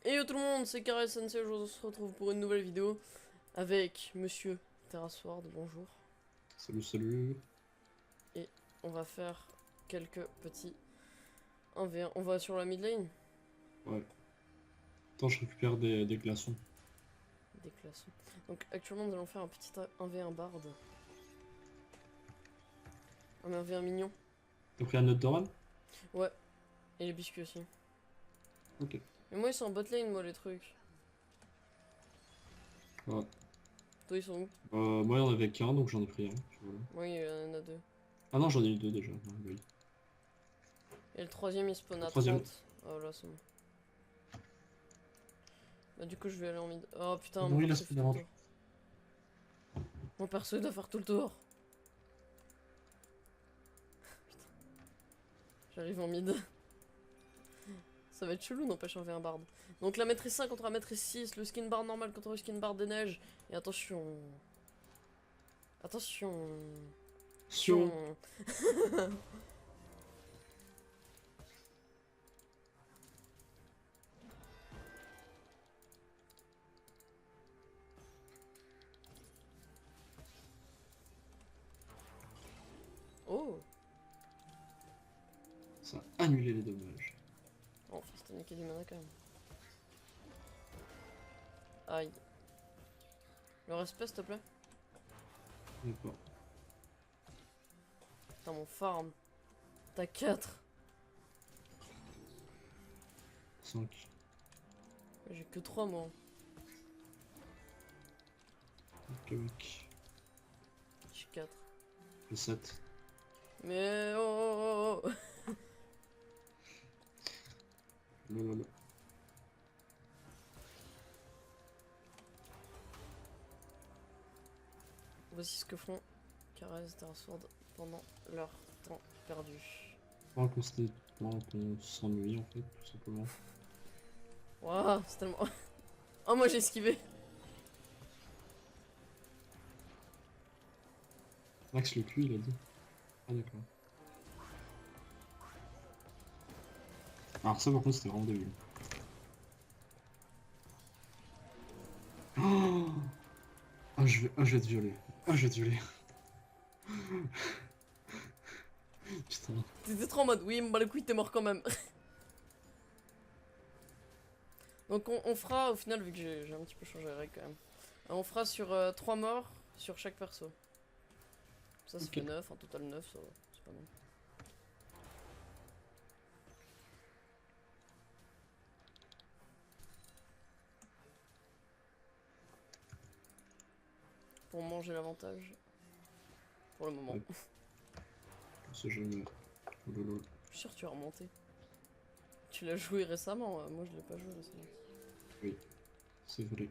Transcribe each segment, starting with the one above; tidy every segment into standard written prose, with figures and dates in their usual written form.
Et yo tout le monde, c'est Carré Sensei, aujourd'hui on se retrouve pour une nouvelle vidéo avec Monsieur Terrasward, bonjour. Salut, salut. Et on va faire quelques petits 1v1. On va sur la mid lane. Ouais. Attends, je récupère des glaçons. Des classes. Donc actuellement nous allons faire un petit 1v1 bard. Un 1v1 mignon. T'as pris un autre Doran? Ouais, et les biscuits aussi. Ok. Mais moi ils sont en bot lane moi les trucs. Ouais. Toi ils sont où? Moi, il y en avait qu'un, donc j'en ai pris un. Voilà. Moi il y en a deux. Ah non, j'en ai eu deux déjà. Ouais, oui. Et le troisième il spawn Le à troisième. 30. Oh là c'est bon. Bah du coup je vais aller en mid. Oh putain mon Non, il a perso fait spawn tout le avant. tour. Mon perso il doit faire tout le tour. J'arrive en mid. Ça va être chelou, n'empêche, un V1 bard. Donc la maîtrise 5 contre la maîtrise 6, le skin bar normal contre le skin bar des neiges. Et attention. Attention. Sion. Attention. Oh. Ça a annulé les dommages. Oh, c'était niqué du mana quand même. Aïe. Le respect, s'il te plaît. D'accord. Putain, mon farm. T'as 4. 5. J'ai que 3 moi. Ok, mec. J'ai 4. J'ai 7. Mais oh, oh, oh, oh. Lololo. Voici ce que font Karez et Terrasword pendant leur temps perdu. Pendant qu'on s'ennuie, en fait, tout simplement. Waouh, c'est tellement... Oh, moi j'ai esquivé. Max le cul, il a dit. Ah, d'accord. Alors, ça, par contre, c'était vraiment débile. Oh, je vais te violer. Oh, je vais te violer. Putain. T'étais trop en mode, oui, bah le coup, t'es mort quand même. Donc on fera, au final, vu que j'ai un petit peu changé les règles quand même, on fera sur 3 morts sur chaque perso. Ça Ok. fait 9, en total 9, ça va, c'est pas mal. Pour manger l'avantage. Pour le moment. Ouais. On sait jamais. Lolo. Je suis sûr que tu as remonté. Tu l'as joué récemment, moi je l'ai pas joué récemment. Oui, c'est vrai.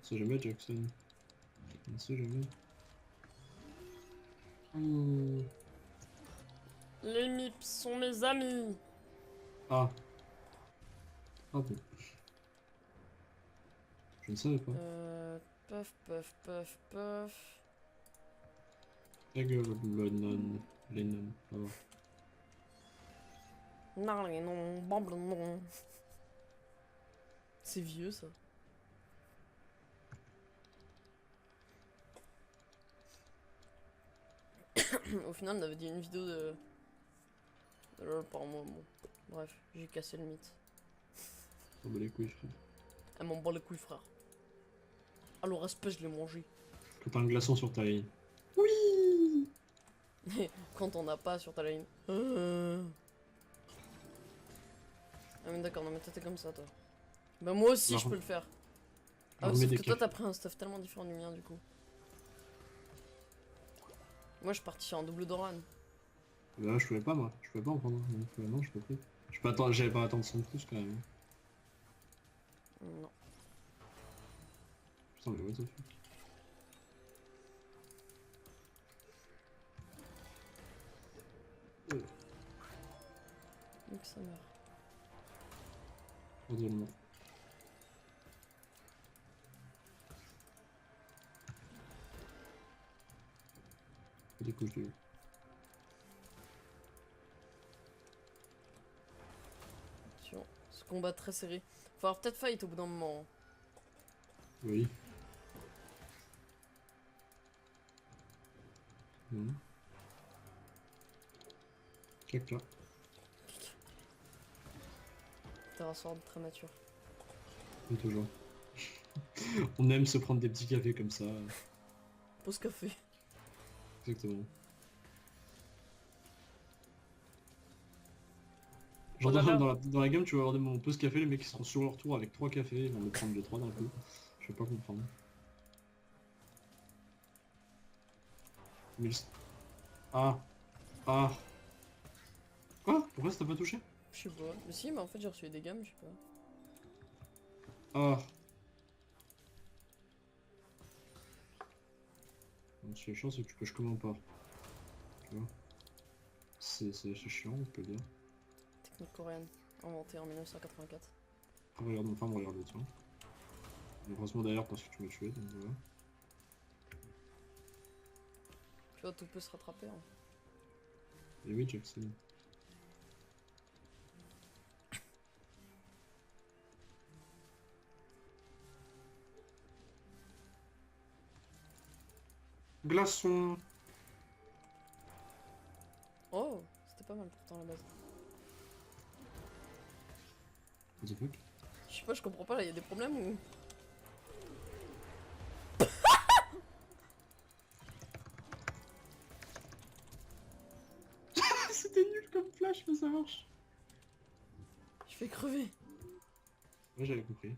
On sait jamais, Jackson. On sait jamais. Oh. Les mips sont mes amis. Ah. Ah bon. Je ne savais pas. Puff, puff, puff, puff. Ta gueule, Lennon. Lennon. Ah bon. Non, non, bamble, non. C'est vieux ça. Au final, on avait dit une vidéo de LOL par mois. Bon. Bref, j'ai cassé le mythe. Oh bah les couilles, frère. Elle m'en bat les couilles, frère. Alors, respect, je l'ai mangé. Quand t'as un glaçon sur ta ligne. Oui. Quand on n'a pas sur ta lane. Ah, mais d'accord, non, mais toi t'es comme ça, toi. Bah, moi aussi, Alors, je peux le faire. Ah, alors, ouais, remets sauf des que toi, cafés. t'as pris un stuff tellement différent du mien, du coup. Moi, je suis parti sur un double Doran. Bah je pouvais pas, moi. Je pouvais pas en prendre. Donc, non, je peux plus. Je peux attendre, j'avais pas à attendre 100 de plus quand même. Non. Putain, mais what the fuck. Donc ça meurt. Cordialement. Des couches de. Attention, ce combat très serré. Faut avoir peut-être fight au bout d'un moment. Oui. Mmh. Caca. Terrasword très mature. Comme toujours. On aime se prendre des petits cafés comme ça. Pause café. Exactement. Genre Oh là là. dans la game, tu vas avoir des moments pause café, les mecs qui seront sur leur tour avec 3 cafés, ils vont me prendre les 3 d'un coup. Je vais pas comprendre. Mais Ah. Ah. Quoi? Pourquoi ça t'a pas touché? Je sais pas. Mais si, mais en fait j'ai reçu des dégâts, mais je sais pas. Ah. Donc, si la chance, c'est que tu coches comme un porc. Tu vois? C'est chiant, on peut le dire. Technique coréenne, inventée en 1984. Regarde, enfin, me regarde, tiens. Heureusement d'ailleurs parce que tu m'as tué, donc voilà. Tu vois, tout peut se rattraper. Hein. Et oui, Jackson. Glaçon. Oh, c'était pas mal pourtant à la base. What the fuck? Je sais pas, je comprends pas là, y a des problèmes ou. C'était nul comme flash, mais ça marche. Je fais crever. Ouais, j'avais compris.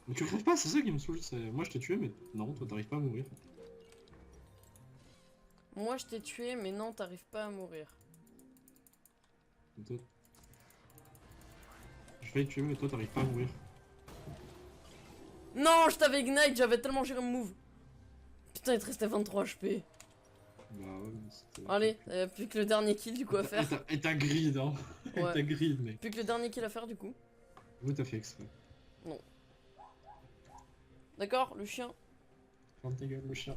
Mais tu crèves pas, c'est ça qui me saoule. Moi je t'ai tué, mais non, toi t'arrives pas à mourir. Moi je t'ai tué, mais non, t'arrives pas à mourir. Toi... Je vais te tuer, mais toi t'arrives pas à mourir. Non, je t'avais ignite, j'avais tellement géré mon move. Putain, il te restait 23 HP. Bah ouais, mais c'était... Allez, plus que le dernier kill du coup à faire. Et t'as grid, hein. Ouais. T'as grid, mec. Plus que le dernier kill à faire du coup. Vous t'as fait exprès. Non. D'accord, le chien. Ferme ta gueule, le chien.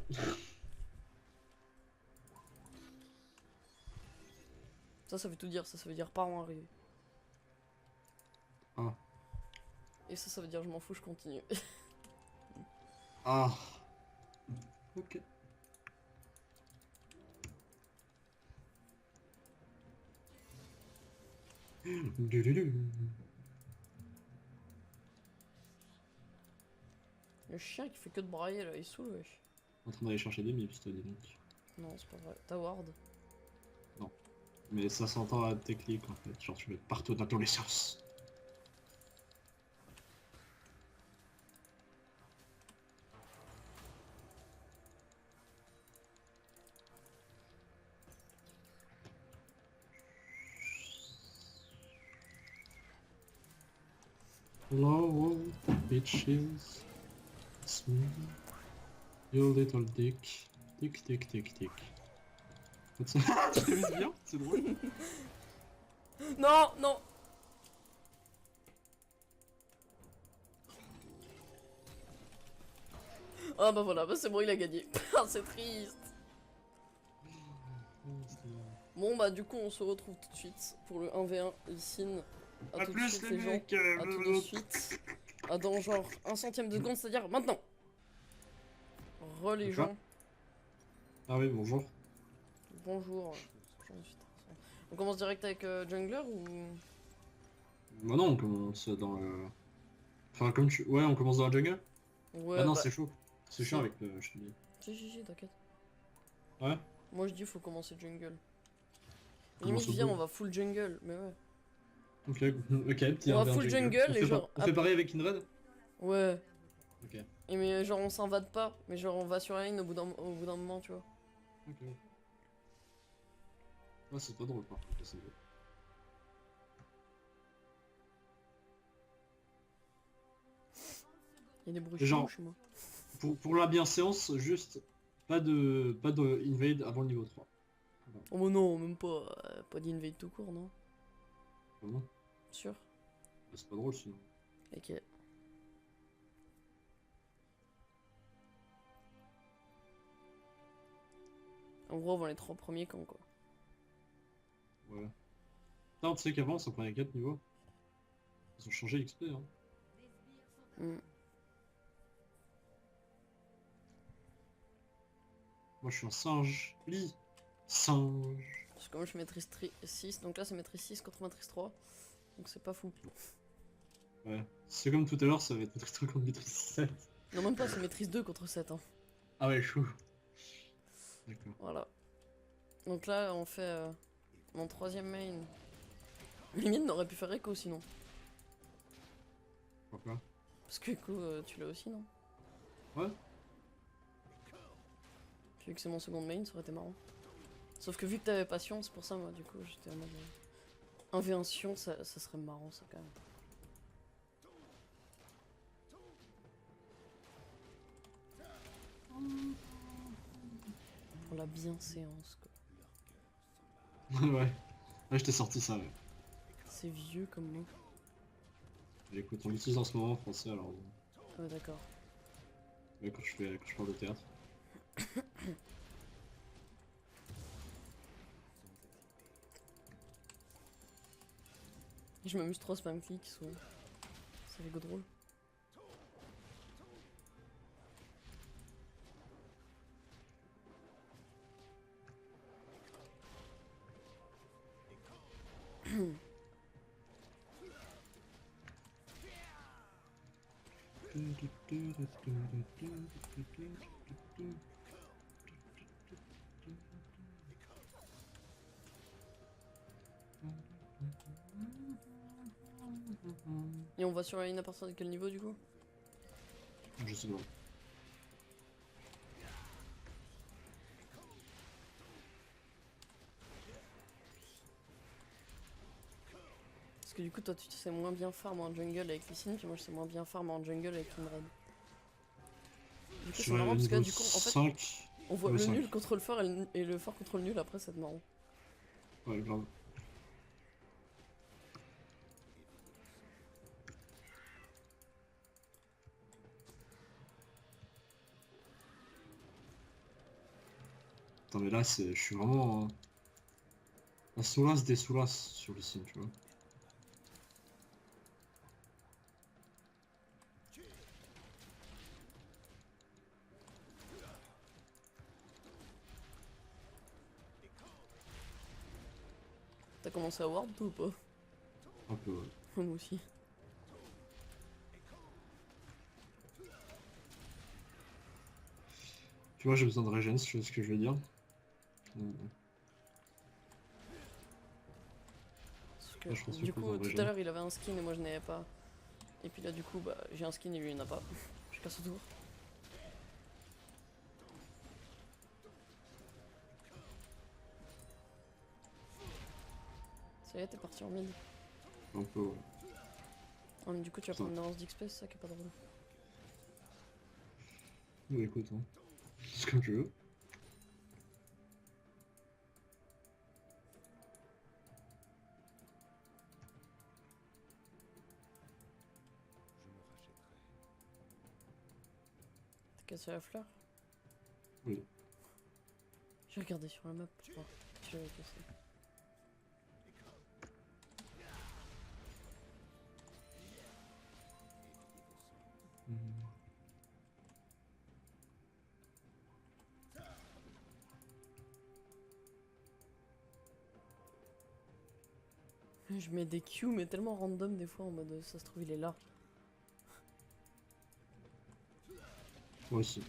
Ça veut tout dire, ça veut dire parents arrivé. Ah. Et ça veut dire je m'en fous, je continue. Ah. Ok. Le chien qui fait que de brailler là, il saoule wesh. En train d'aller chercher des mips, toi, dis donc. Non, c'est pas vrai. T'as ward. Non. Mais ça s'entend à tes clics en fait. Genre, tu mets partout dans tous les sens. Hello, bitches. It's me. You little dick. Dick, dick, dick, dick. Tu t'amuses bien? C'est drôle. Non, non. Ah bah voilà, bah c'est bon, il a gagné. C'est triste. Bon bah du coup on se retrouve tout de suite pour le 1v1 Licine. A tout de suite les gens, à tout de suite. À dans genre un centième de seconde, c'est-à-dire maintenant. Re les gens. Ah oui, bonjour. Bonjour. On commence direct avec Jungler ou... Bah non, on commence dans le... Enfin, comme tu... Ouais, on commence dans la jungle. Ouais, Ah non, bah... c'est chaud. C'est chiant avec le... Je te dis. Si, t'inquiète. Ouais. Moi je dis faut commencer jungle. Commence Limite au viens, bout. on va full jungle, mais ouais. Ok, ok, petit On va 1v1 full jungle et genre... On fait pareil avec Kindred. Ouais. Ok. Et mais genre on s'invade pas, mais genre on va sur la ligne au bout d'un moment, tu vois. Ok. Ouais, c'est pas drôle par contre, c'est drôle. Il y a des bruits Et genre, chez moi. pour la bienséance, juste pas de invade avant le niveau 3. Voilà. Oh mais non, même pas, pas d'invade tout court, non? Vraiment. Sûr? Bah, c'est pas drôle sinon. Ok. En gros, avant les 3 premiers camps, quoi. Ouais. Putain, tu sais qu'avant ça prenait 4 niveaux. Ils ont changé XP hein. Mm. Moi je suis un singe. Lit. Singe. Parce que moi je maîtrise 6, donc là c'est maîtrise 6 contre maîtrise 3. Donc c'est pas fou. Ouais. C'est comme tout à l'heure, ça va être maîtrise 3 contre maîtrise 7. Non même pas, c'est maîtrise 2 contre 7 hein. Ah ouais, chou. D'accord. Voilà. Donc là on fait mon troisième main. Limite n'aurait pu faire Echo sinon. Pourquoi pas? Parce que Echo tu l'as aussi non? Ouais. Vu que c'est mon second main, ça aurait été marrant. Sauf que vu que t'avais passion, c'est pour ça moi du coup j'étais en mode 1v1 Sion, ça serait marrant ça quand même. Pour la bienséance quoi. Ouais. Ouais, je t'ai sorti ça, ouais. C'est vieux comme mot. Écoute, on l'utilise en ce moment en français alors. Ah ouais, d'accord. Ouais, quand je parle de théâtre. Et je m'amuse trop à spam click souvent. C'est rigolo drôle. Et on va sur la ligne à partir de quel niveau du coup? Je sais pas. Parce que du coup toi tu sais moins bien farm en jungle avec Lysine, puis moi je sais moins bien farm en jungle avec Kindred. Du coup c'est marrant parce que là, du coup en fait 5. on voit Ouais, le 5. nul contre le fort et le fort contre le nul après, c'est marrant. Ouais, grave. Attends, mais là, je suis vraiment un soulasse des soulasses sur le sim, tu vois. T'as commencé à ward toi ou pas? Un peu, ouais. Moi aussi. Tu vois, j'ai besoin de regen, si tu vois ce que je veux dire. Parce que, Là, je pense que du j'ai coup besoin de tout regen. à l'heure il avait un skin et moi je n'avais pas. Et puis là du coup bah j'ai un skin et lui il n'a pas. Je casse au tour. Ça y est, t'es parti en mid. Un peu, ouais. Ah, mais du coup tu vas Putain. prendre une avance d'XP, c'est ça qui est pas drôle. Ouais, écoute, hein. C'est comme tu veux. T'as cassé la fleur? Oui. J'ai regardé sur la map pour voir si j'avais cassé. Je mets des Q mais tellement random des fois en mode ça se trouve il est là. Moi aussi.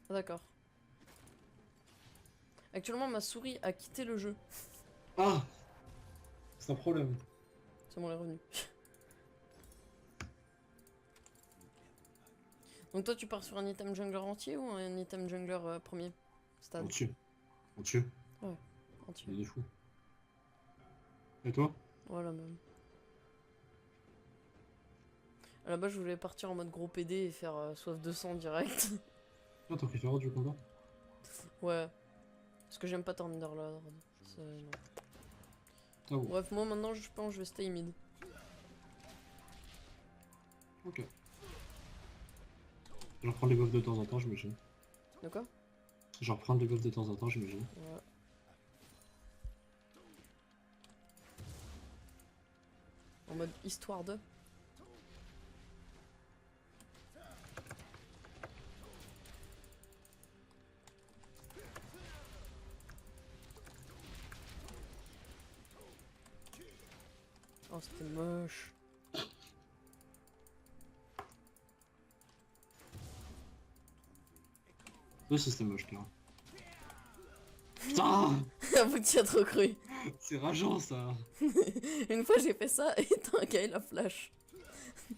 Ah d'accord. Actuellement ma souris a quitté le jeu. Ah! C'est un problème. C'est bon, elle est revenue. Donc toi tu pars sur un item jungler entier ou un item jungler premier stade? Entier. Entier. Ouais, entier. Il est fou. Et toi? Voilà même. À la base je voulais partir en mode gros PD et faire soif 200 direct. Ah, t'as préféré du combat? Ouais. Parce que j'aime pas Thunderlord. Non. Ah bon. Bref, moi maintenant je pense que je vais stay mid. Ok. Je reprends les buffs de temps en temps, j'imagine. De quoi? Je reprends les buffs de temps en temps, j'imagine. Ouais. En mode histoire de. Oh, c'était moche. Le système moche, clair. Putain. Vous t'y a trop cru. C'est rageant, ça. Une fois j'ai fait ça et t'as un gars il a flash.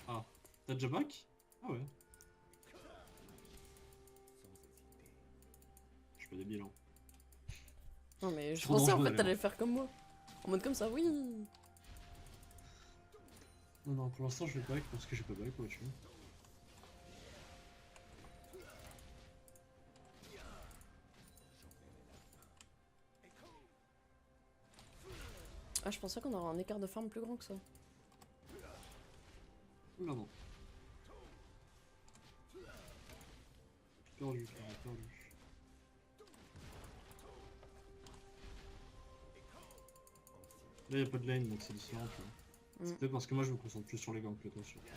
Ah. T'as déjà back? Ah ouais. Je suis pas débile, hein. Non mais je Trop pensais en dangereux, fait t'allais le faire comme moi. En mode comme ça, oui. Non, non, pour l'instant, je vais back parce que j'ai pas back, quoi, tu vois. Ah, je pensais qu'on aurait un écart de farm plus grand que ça. Non, non. Perdu, perdu. Là, y'a pas de lane, donc c'est différent, tu vois. C'est peut-être parce que moi, je me concentre plus sur les gangs que toi, surtout.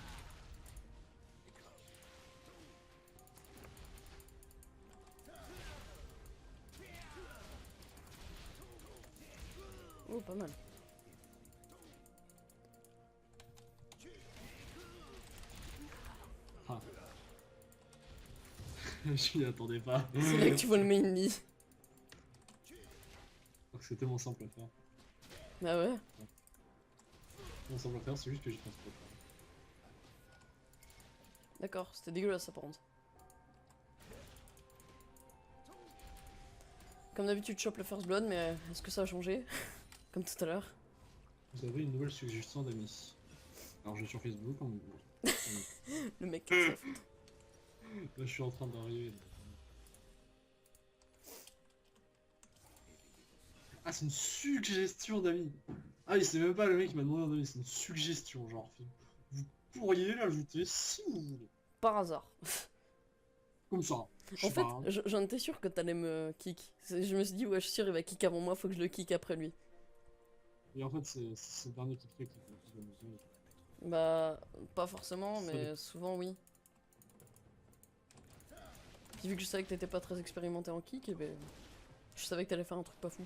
Oh, pas mal. Ah. Je m'y attendais pas. C'est là que tu vois le mainly. Donc c'était mon simple à faire. Bah ouais. Mon simple à faire, c'est juste que j'y pense pas. D'accord, c'était dégueulasse ça par contre. Comme d'habitude, chope le first blood, mais est-ce que ça a changé? Comme tout à l'heure. Vous avez une nouvelle suggestion d'amis. Alors je vais sur Facebook, on me dit. Le mec qui a ça. Là je suis en train d'arriver. Ah c'est une suggestion d'amis. Ah oui c'est même pas le mec qui m'a demandé un avis, c'est une suggestion genre. Vous pourriez l'ajouter si vous voulez. Par hasard. Comme ça. En fait, j'en étais sûr que t'allais me kick. Je me suis dit, ouais, je suis sûr, il va kick avant moi, faut que je le kick après lui. Et en fait, c'est le dernier qui fait qui va nous aider. Bah, pas forcément, mais souvent oui. Puis vu que je savais que t'étais pas très expérimenté en kick, et ben, je savais que t'allais faire un truc pas fou.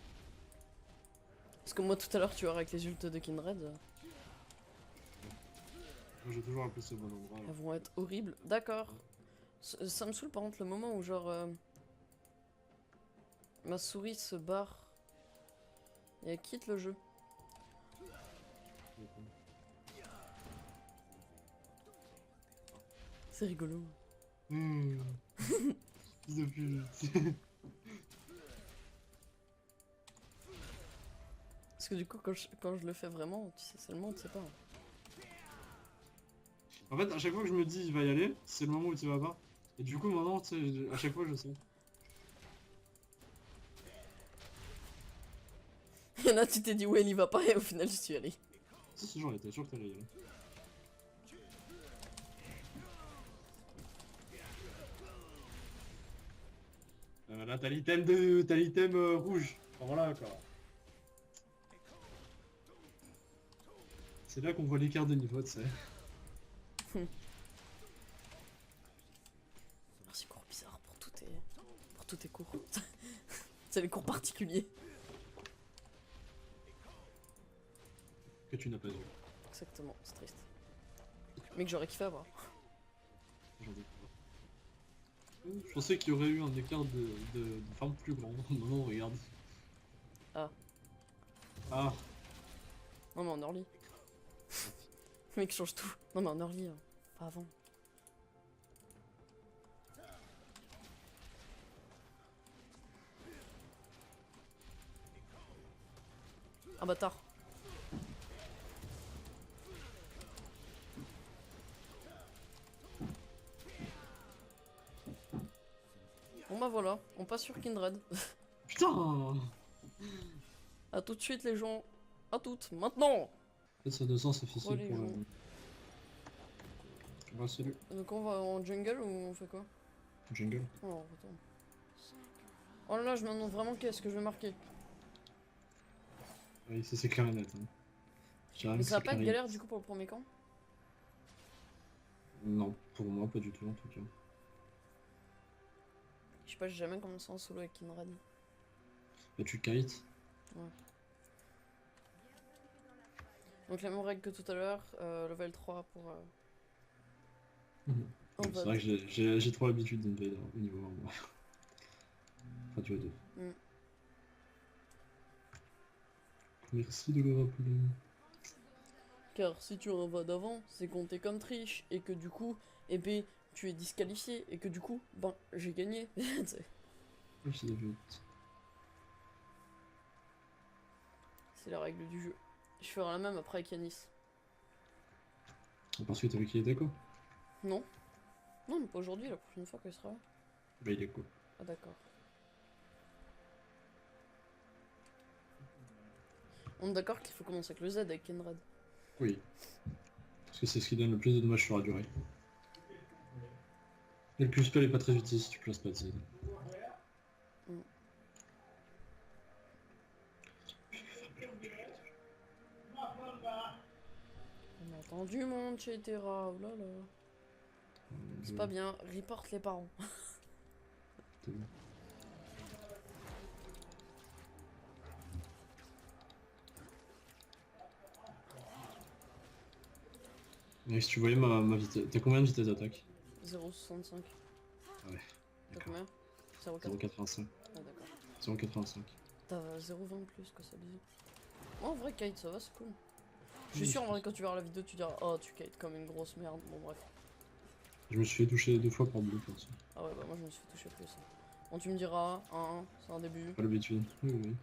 Parce que moi tout à l'heure, tu vois, avec les ults de Kindred, Moi j'ai toujours appelé ce bon endroit. elles vont être horribles. D'accord. Ça me saoule par contre le moment où genre ma souris se barre et elle quitte le jeu. C'est rigolo. Fils de pute. Parce que du coup quand je le fais vraiment, tu sais seulement, tu sais pas. En fait, à chaque fois que je me dis il va y aller, c'est le moment où tu vas pas. Et du coup, maintenant, tu sais, à chaque fois, je sais. Et là, tu t'es dit, ouais, il y va pas, et au final, j'y suis allé. Si, j'en étais sûr que t'allais y aller. Là, t'as l'item rouge. Enfin, voilà, quoi. C'est là qu'on voit l'écart de niveau, tu sais. Merci, cours bizarre pour tous tes cours. C'est les cours particuliers. Que tu n'as pas eu. Exactement, c'est triste. Mais que j'aurais kiffé avoir. J'en doute pas. Je pensais qu'il y aurait eu un écart de farm plus grand. Non, regarde. Ah. Ah. Non, mais en early. Le mec change tout. Non, mais en early, hein. Pas avant. Un bâtard. Bon bah voilà, on passe sur Kindred. Putain. A tout de suite les gens. À toutes, maintenant. Peut-être ça 200 c'est facile Allez, pour le... jouons. Ouais, salut. Donc on va en jungle ou on fait quoi? Jungle. Oh, on retourne. Oh là là, je me demande vraiment qu'est-ce que je vais marquer. Oui, c'est clair et net. Hein. Mais ça va pas être galère du coup pour le premier camp? Non, pour moi pas du tout en tout cas. Je sais pas, j'ai jamais commencé en solo avec Kinrad. Bah tu kites. Ouais. Donc la même règle que tout à l'heure, level 3 pour... C'est vrai que j'ai trop l'habitude d'invader au niveau 1 moi. Enfin tu vois 2. Merci de le rappeler. Car si tu invades avant, c'est compté comme triche, et que du coup, eh ben, tu es disqualifié, et que du coup, ben, j'ai gagné. C'est la règle du jeu. Je ferai la même après avec Yanis. Parce que t'as vu qu'il était quoi? Non. Non, mais pas aujourd'hui, la prochaine fois qu'il sera là. Bah il est quoi? Ah d'accord. On est d'accord qu'il faut commencer avec le Z avec Kenrad. Oui. Parce que c'est ce qui donne le plus de dommages sur la durée. Et le plus spell est pas très utile si tu places pas de Z. On a entendu mon Chetera, oh là là. C'est pas bien, reporte les parents. Et si tu voyais ma vitesse... T'as combien de vitesse d'attaque? 0,65. Ah ouais. T'as combien? 0,85. Ah d'accord. 0,85. T'as 0,20 plus que ça disait. Oh, en vrai, kite, ça va, c'est cool. Je suis sûr, en vrai, quand tu verras la vidéo, tu diras oh, tu kites comme une grosse merde. Bon, bref. Je me suis fait toucher 2 fois par bleu comme ça. Ah ouais, bah moi je me suis fait toucher plus. Bon, tu me diras, c'est un début. Pas l'habitude. Oui, oui.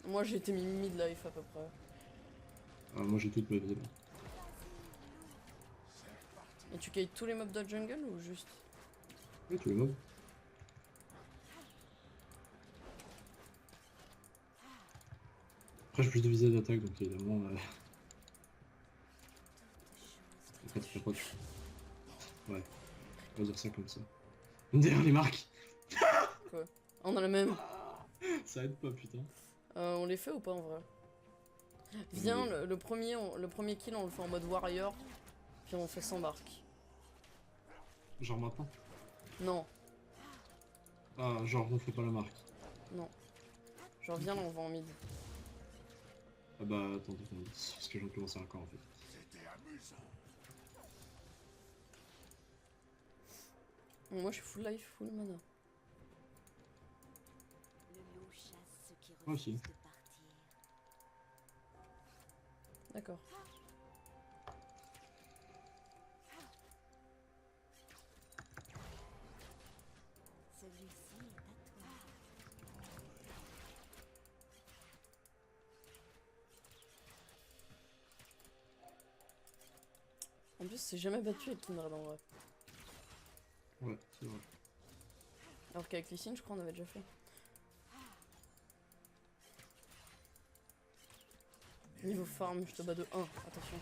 Moi j'ai été mis mid-life à peu près. Ah, moi j'ai toute ma vie là. Et tu kites tous les mobs de jungle ou juste? Oui, tous les mobs. Après j'ai plus de visée d'attaque donc évidemment... Après tu fais quoi? Ouais. On va dire ça comme ça. Derrière les marques. Quoi? On a la même. Ça aide pas putain. On les fait ou pas en vrai? Viens, le premier kill on le fait en mode warrior. Puis on fait sans barque. Genre maintenant? Non, Ah, genre on fait pas la marque. non. Genre viens là on va en mid. Ah bah attends 2 secondes, parce que j'en commence encore en fait. Moi je suis full life, full mana. Moi aussi. D'accord. En plus c'est jamais battu avec Kinrad en vrai. Ouais, c'est vrai. Alors qu'avec Lysine je crois on avait déjà fait. Niveau farm, je te bats de 1, attention.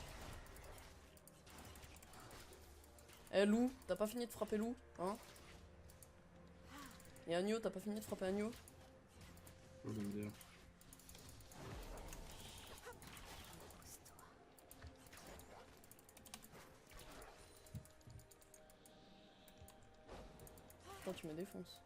Eh Lou, t'as pas fini de frapper Lou, hein? Et Agneau, t'as pas fini de frapper Agneau? Oh, d'ailleurs. Putain, tu me défonces.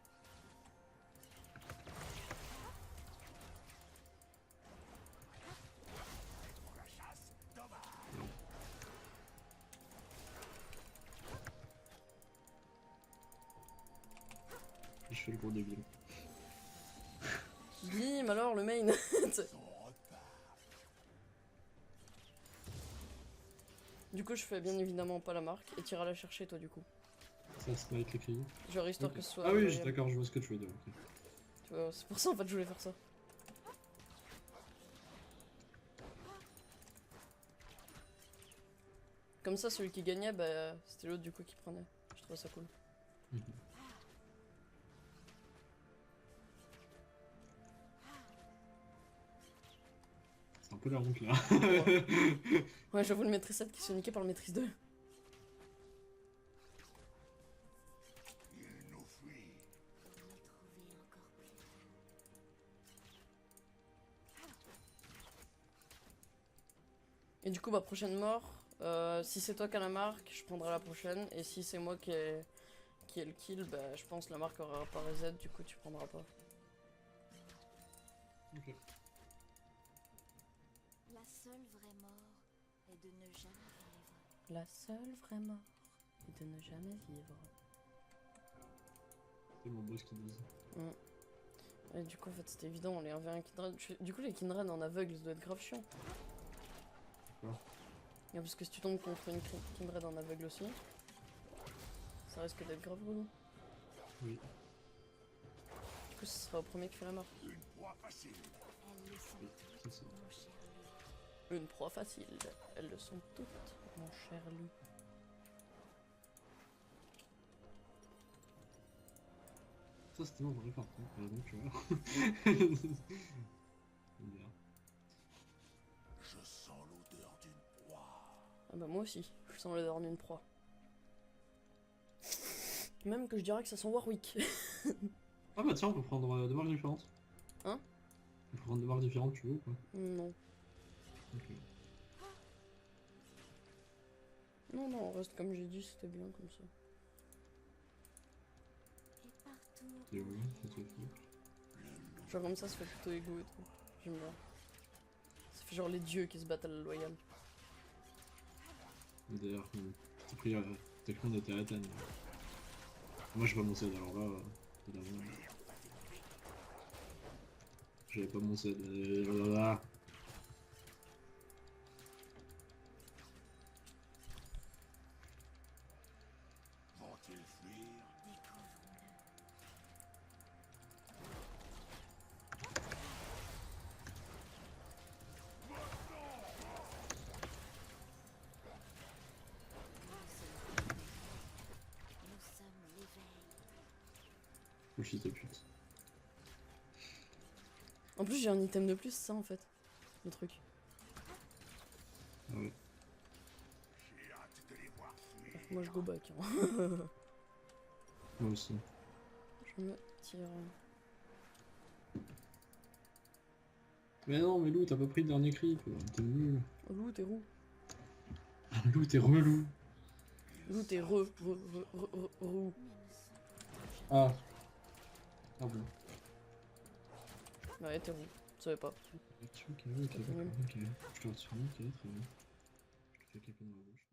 Je fais le gros débile. Bim, alors le main. Du coup, je fais bien évidemment pas la marque et t'iras la chercher toi du coup. Ça se met avec les cris. Genre histoire Okay. que ce soit. Ah oui, d'accord, je vois ce que tu veux dire. Okay. Tu vois, c'est pour ça en fait je voulais faire ça. Comme ça, celui qui gagnait, bah c'était l'autre du coup qui prenait. Je trouvais ça cool. peu la honte là. Ouais, j'avoue le maîtrise 7 qui se fait niquer par le maîtrise 2. Et du coup, bah, prochaine mort, si c'est toi qui as la marque, je prendrai la prochaine. Et si c'est moi qui ai le kill, bah, je pense que la marque aura pas reset, du coup tu prendras pas. Ok. La seule vraie mort est de ne jamais vivre. La seule vraie mort est de ne jamais vivre. C'est mon boss qui dit. Et du coup, en fait, c'était évident, les 1v1 Kindred. Du coup, les Kindred en aveugle, ça doit être grave chiant. Pourquoi? Parce que si tu tombes contre une Kindred en aveugle aussi, ça risque d'être grave relou. Oui. Du coup, ce sera au premier qui fait la mort. Elles le sont Oui, toutes, c'est ça. mon cher Louis. Une proie facile, elles le sont toutes, mon cher loup. Ça c'était bon, j'en ai pas. Donc tu vois. Bien. Je sens l'odeur d'une proie. Ah bah moi aussi, je sens l'odeur d'une proie. Même que je dirais que ça sent Warwick. Ah bah tiens, on peut prendre deux marques différentes. Hein? On peut prendre deux marques différentes, tu veux ou quoi? Non. Ok. Non, non, on reste comme j'ai dit, c'était bien comme ça. Et partout Et où oui, elle c'est tout. est, Genre comme ça fait plutôt égo et tout. J'aime bien. Ça fait genre les dieux qui se battent à la loyale. D'ailleurs, t'as pris. T'as cru qu'on était à Athènes. Moi j'ai pas mon cède, alors là. Évidemment. J'avais pas mon cède. Voilà. Vont-ils fuir? découvre-le. Nous sommes l'éveil. Le fils de pute. En plus, j'ai un item de plus, c'est ça en fait. Le truc. Ah ouais. J'ai hâte de les voir fuir. Moi je go back. Hein. Moi aussi. Je me tire. Mais non, mais Lou, t'as pas pris le dernier cri, quoi. T'es nul. Loup, t'es roux. Lou, t'es relou. Loup, t'es roux. Mais nous sommes Ah. Ah bon. Ouais, t'es roux. Je savais pas. Ok, ok, T'as fait nul. ok. Je te retire, ok, très bien. Je te fais quelqu'un dans la bouche.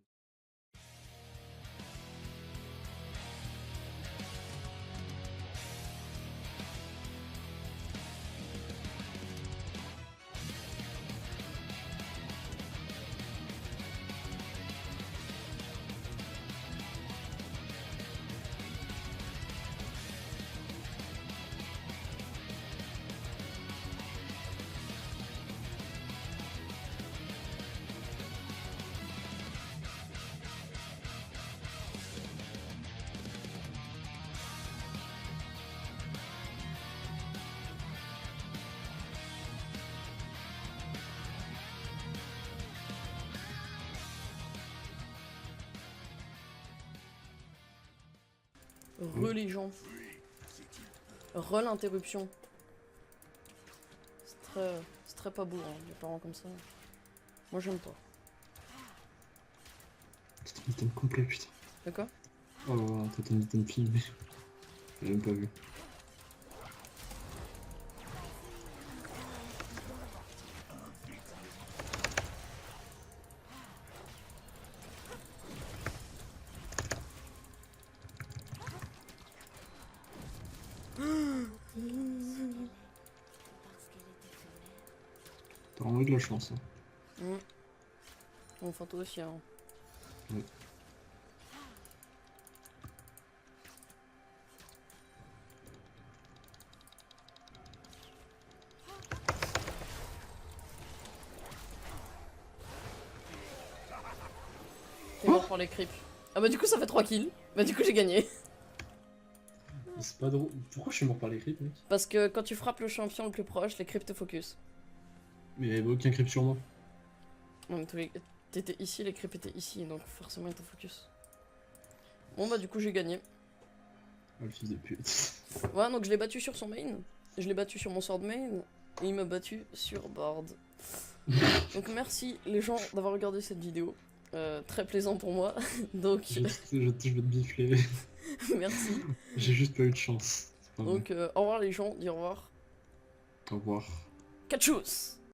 Re les gens. Re l'interruption. C'est très pas beau, hein, les parents comme ça. Moi j'aime pas. C'était un item complet, putain. D'accord? Oh là là, t'as un item filmé. J'ai même pas vu. parce qu'elle est éphémère. T'as vraiment eu de la chance, hein. Enfin toi aussi, hein. Ouais. T'es mort pour les creeps. Ah bah du coup ça fait 3 kills. Bah du coup j'ai gagné. Mais c'est pas drôle. Pourquoi je suis mort par les creeps, mec? Parce que quand tu frappes le champion le plus proche, les creeps te focus. Mais il y avait aucun creep sur moi. Non, mais t'étais ici, les creeps étaient ici, donc forcément ils étaient focus. Bon bah du coup j'ai gagné. Oh, le fils de pute. Ouais, donc je l'ai battu sur son main, je l'ai battu sur mon sword main, et il m'a battu sur board. Donc merci les gens d'avoir regardé cette vidéo. Très plaisant pour moi, donc Je vais te bifler. merci. J'ai juste pas eu de chance. Donc au revoir les gens, dis au revoir. Au revoir. Catchous.